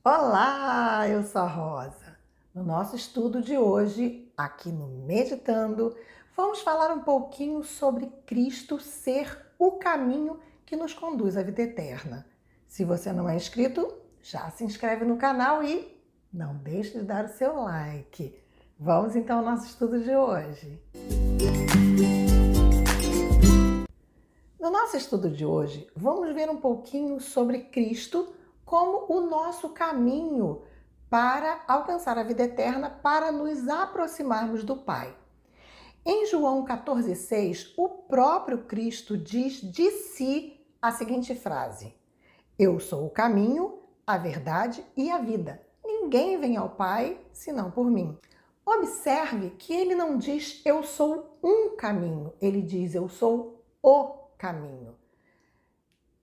Olá, eu sou a Rosa. No nosso estudo de hoje, aqui no Meditando, vamos falar um pouquinho sobre Cristo ser o caminho que nos conduz à vida eterna. Se você não é inscrito, já se inscreve no canal e não deixe de dar o seu like. Vamos então ao nosso estudo de hoje. No nosso estudo de hoje, vamos ver um pouquinho sobre Cristo como o nosso caminho para alcançar a vida eterna, para nos aproximarmos do Pai. Em João 14,6, o próprio Cristo diz de si a seguinte frase: Eu sou o caminho, a verdade e a vida. Ninguém vem ao Pai senão por mim. Observe que ele não diz eu sou um caminho, ele diz eu sou o caminho.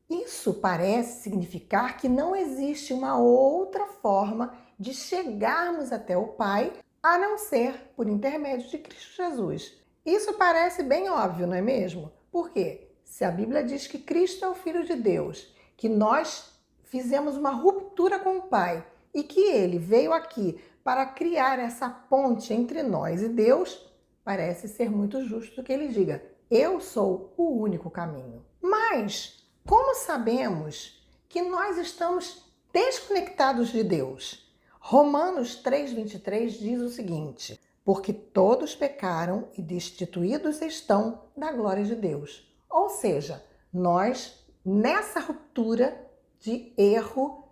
Isso parece significar que não existe uma outra forma de chegarmos até o Pai a não ser por intermédio de Cristo Jesus. Isso parece bem óbvio, não é mesmo? Por quê? Se a Bíblia diz que Cristo é o Filho de Deus, que nós fizemos uma ruptura com o Pai e que Ele veio aqui para criar essa ponte entre nós e Deus, parece ser muito justo que Ele diga: eu sou o único caminho. Mas como sabemos que nós estamos desconectados de Deus? Romanos 3,23 diz o seguinte: porque todos pecaram e destituídos estão da glória de Deus. Ou seja, nós, nessa ruptura de erro,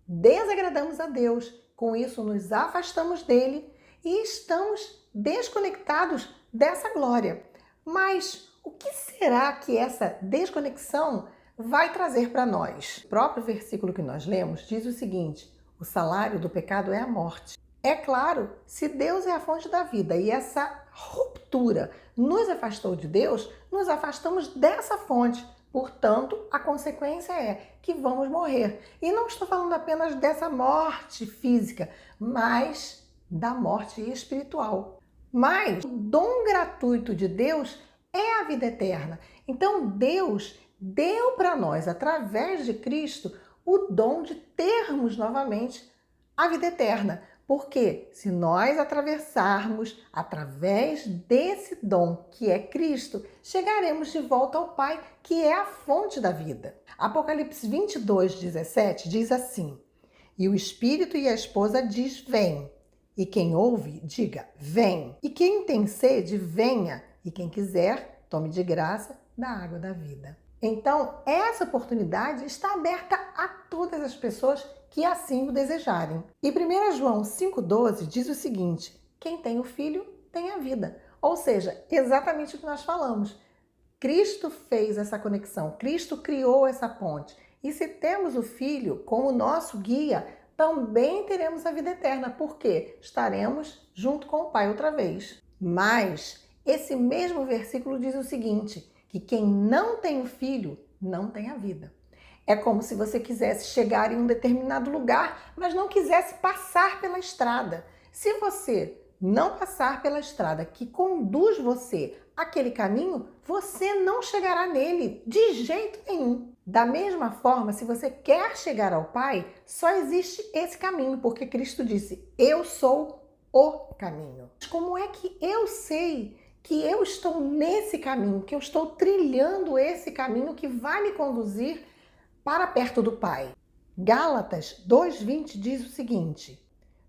desagradamos a Deus. Com isso, nos afastamos dele e estamos desconectados dessa glória. Mas o que será que essa desconexão vai trazer para nós? O próprio versículo que nós lemos diz o seguinte: o salário do pecado é a morte. É claro, se Deus é a fonte da vida e essa ruptura nos afastou de Deus, nos afastamos dessa fonte. Portanto, a consequência é que vamos morrer. E não estou falando apenas dessa morte física, mas da morte espiritual. Mas o dom gratuito de Deus é a vida eterna. Então, Deus deu para nós, através de Cristo, o dom de termos novamente a vida eterna. Porque se nós atravessarmos através desse dom que é Cristo, chegaremos de volta ao Pai, que é a fonte da vida. Apocalipse 22:17 diz assim: e o Espírito e a esposa diz: vem. E quem ouve, diga: vem. E quem tem sede, venha. E quem quiser, tome de graça da água da vida. Então, essa oportunidade está aberta a todas as pessoas que assim o desejarem. E 1 João 5,12 diz o seguinte: quem tem o Filho tem a vida. Ou seja, exatamente o que nós falamos. Cristo fez essa conexão, Cristo criou essa ponte. E se temos o Filho como nosso guia, também teremos a vida eterna, porque estaremos junto com o Pai outra vez. Mas esse mesmo versículo diz o seguinte: que quem não tem o Filho não tem a vida. É como se você quisesse chegar em um determinado lugar, mas não quisesse passar pela estrada. Se você não passar pela estrada que conduz você àquele caminho, você não chegará nele de jeito nenhum. Da mesma forma, se você quer chegar ao Pai, só existe esse caminho, porque Cristo disse: eu sou o caminho. Como é que eu sei que eu estou nesse caminho, que eu estou trilhando esse caminho que vai me conduzir para perto do Pai? Gálatas 2,20 diz o seguinte: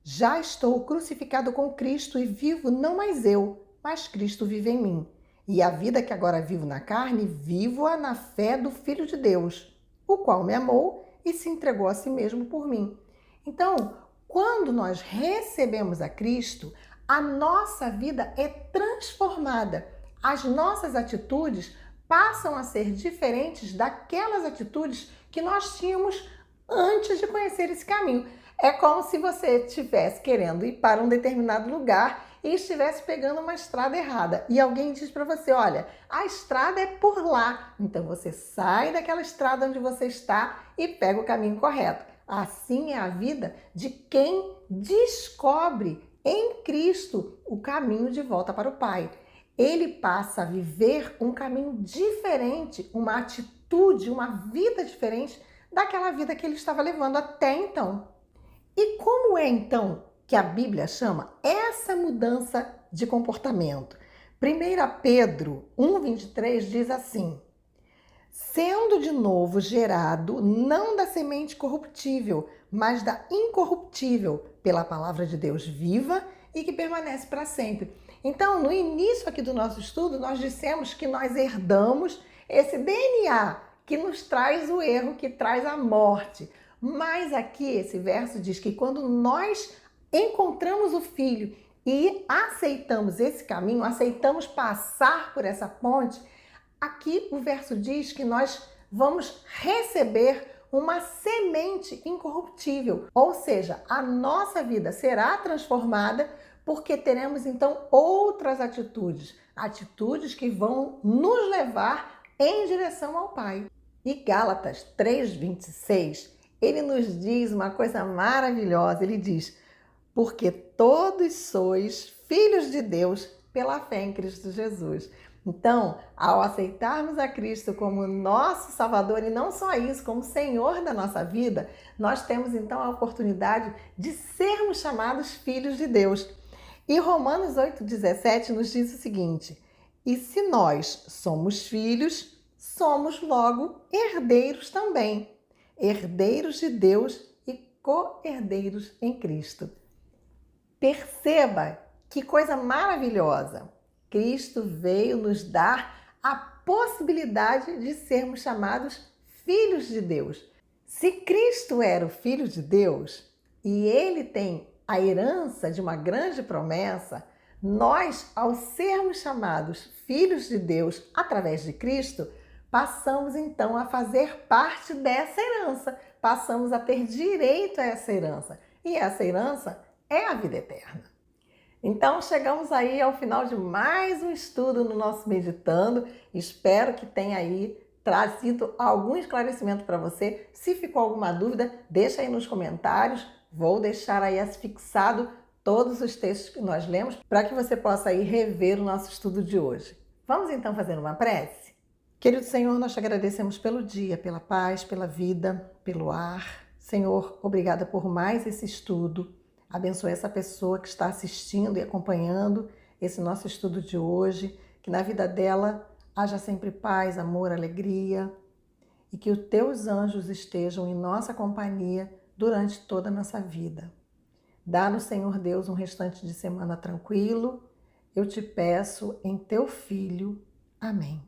já estou crucificado com Cristo e vivo não mais eu, mas Cristo vive em mim. E a vida que agora vivo na carne, vivo-a na fé do Filho de Deus, o qual me amou e se entregou a si mesmo por mim. Então, quando nós recebemos a Cristo, a nossa vida é transformada. As nossas atitudes passam a ser diferentes daquelas atitudes que nós tínhamos antes de conhecer esse caminho. É como se você estivesse querendo ir para um determinado lugar e estivesse pegando uma estrada errada. E alguém diz para você: olha, a estrada é por lá. Então você sai daquela estrada onde você está e pega o caminho correto. Assim é a vida de quem descobre em Cristo o caminho de volta para o Pai. Ele passa a viver um caminho diferente, uma atitude, uma vida diferente daquela vida que ele estava levando até então. E como é então que a Bíblia chama essa mudança de comportamento? 1 Pedro 1,23 diz assim: sendo de novo gerado, não da semente corruptível, mas da incorruptível, pela palavra de Deus viva e que permanece para sempre. Então, no início aqui do nosso estudo, nós dissemos que nós herdamos esse DNA que nos traz o erro, que traz a morte. Mas aqui esse verso diz que quando nós encontramos o Filho e aceitamos esse caminho, aceitamos passar por essa ponte, aqui o verso diz que nós vamos receber uma semente incorruptível, ou seja, a nossa vida será transformada porque teremos então outras atitudes, atitudes que vão nos levar em direção ao Pai. E Gálatas 3,26, ele nos diz uma coisa maravilhosa, ele diz: porque todos sois filhos de Deus pela fé em Cristo Jesus. Então, ao aceitarmos a Cristo como nosso Salvador e não só isso, como Senhor da nossa vida, nós temos então a oportunidade de sermos chamados filhos de Deus. E Romanos 8,17 nos diz o seguinte: e se nós somos filhos, somos logo herdeiros também, herdeiros de Deus e co-herdeiros em Cristo. Perceba que coisa maravilhosa! Cristo veio nos dar a possibilidade de sermos chamados filhos de Deus. Se Cristo era o Filho de Deus e ele tem a herança de uma grande promessa, nós, ao sermos chamados filhos de Deus através de Cristo, passamos então a fazer parte dessa herança, passamos a ter direito a essa herança. E essa herança é a vida eterna. Então, chegamos aí ao final de mais um estudo no nosso Meditando. Espero que tenha aí trazido algum esclarecimento para você. Se ficou alguma dúvida, deixa aí nos comentários. Vou deixar aí fixado todos os textos que nós lemos para que você possa aí rever o nosso estudo de hoje. Vamos então fazer uma prece? Querido Senhor, nós te agradecemos pelo dia, pela paz, pela vida, pelo ar. Senhor, obrigada por mais esse estudo. Abençoe essa pessoa que está assistindo e acompanhando esse nosso estudo de hoje, que na vida dela haja sempre paz, amor, alegria e que os teus anjos estejam em nossa companhia durante toda a nossa vida. Dá-nos, Senhor Deus, um restante de semana tranquilo. Eu te peço em teu Filho. Amém.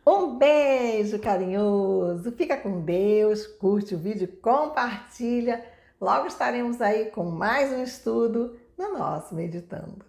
Um beijo carinhoso, fica com Deus, curte o vídeo, compartilha. Logo estaremos aí com mais um estudo no nosso Meditando.